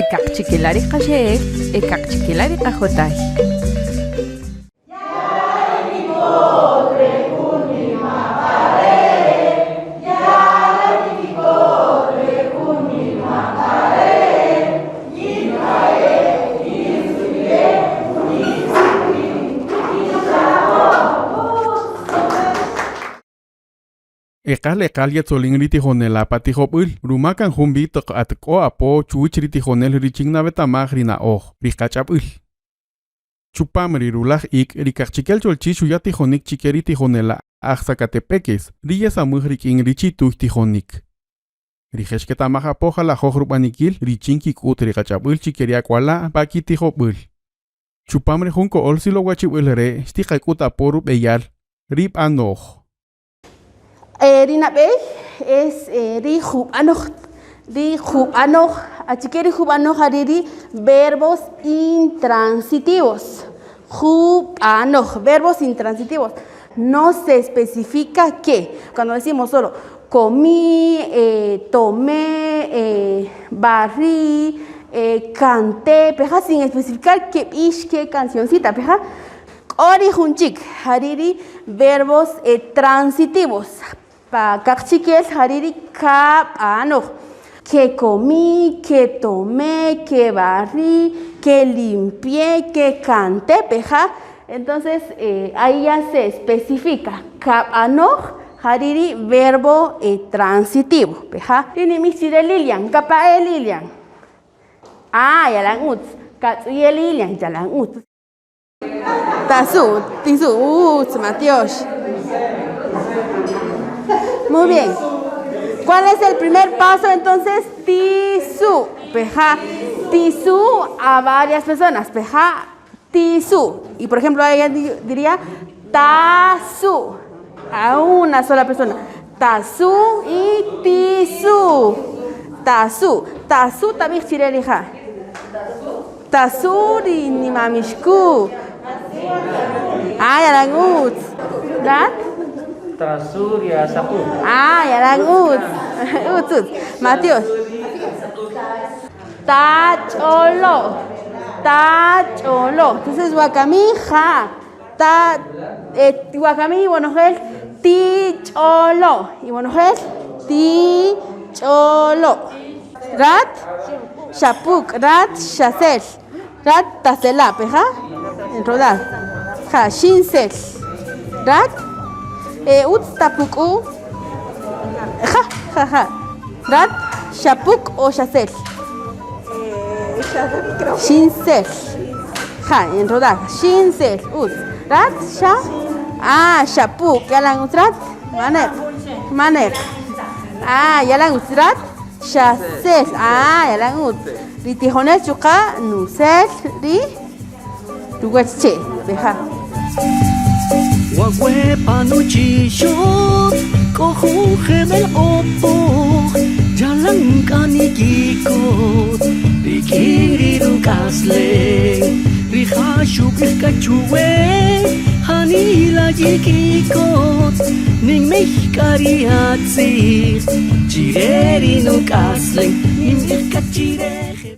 Ikakchikilari qashek, ikakchikilari qajotay. Ekal yatzolin ritijonel apatijopul, rumakan jumbi atko apo chuch ritijonel riching navetamaj rina oj, rikachapul. Chupamri rulaj ik rikachchikel cholchi shuyatijonik chikeri tijonela Axacatepeques, riyasamuj rikin richituj tijonik. Rijeshketamaj apoja la joj rubanikil richinki kut rikachapul chikeria kuala paki tijopul. Chupamri junko olsilo guachipul re, stikakut aporu beyal, rip anoj. Rinabe es rihub anoch, achike rihub anoch hariri verbos intransitivos. Hub anoch, verbos intransitivos. No se especifica qué. Cuando decimos solo comí, tomé, barrí, canté, peja, sin especificar qué cancioncita, peja. Ori junchik, hariri verbos transitivos. Pa kakchikel hariri kap anoch. Que comí, que tomé, que barrí, que limpié, que canté, peja. Entonces ahí ya se especifica. Kap anoch, hariri verbo transitivo, peja. Ini misire Lilian, kapa Lilian. Ah, yalang uts. Katsuye Lilian, yalang uts. Tasu, tisu, uts, Mateos. Muy bien. ¿Cuál es el primer paso entonces? Tisu. Peja. Tisu a varias personas. Peja. Tisu. Y por ejemplo, ella diría tasu. A una sola persona. Tasu y tisu. Tasu. Tasu también chirelija. Tasu ni mamishku. Ah, ya la gut. ¿Verdad? Tasur ya sapu. Ah, ya la gut. Utut. Mateos. Tacholo. Tacholo. Entonces, guacamija. Guacamí, bueno, es ticholo. Y bueno, es ticholo. Rat. Shapuk. Rat. Shasel. Rat. Tasela. Peja. Enrodar. Ja. Shinsel. Rat. Tapuku. Ja. Rat. Shapuk o shasel. Shinsel. Ja, enrodar. Shinsel. Rat, sha. Ah, shapuk. Yalang utrat. Manek. Ah, yalang utrat. Shasel. Ah, yalang ut. Ritijonel chuka. Nusel. Ri. Rugueche. Beja. Wagwe panuchisho. Kohu gemel opo. Jalan kanikiko. Rikiri kasle. Rihashu kachue. Hanila yikikot. Ning mehkariatsi. Chireri no kasle. Ning mehkachire.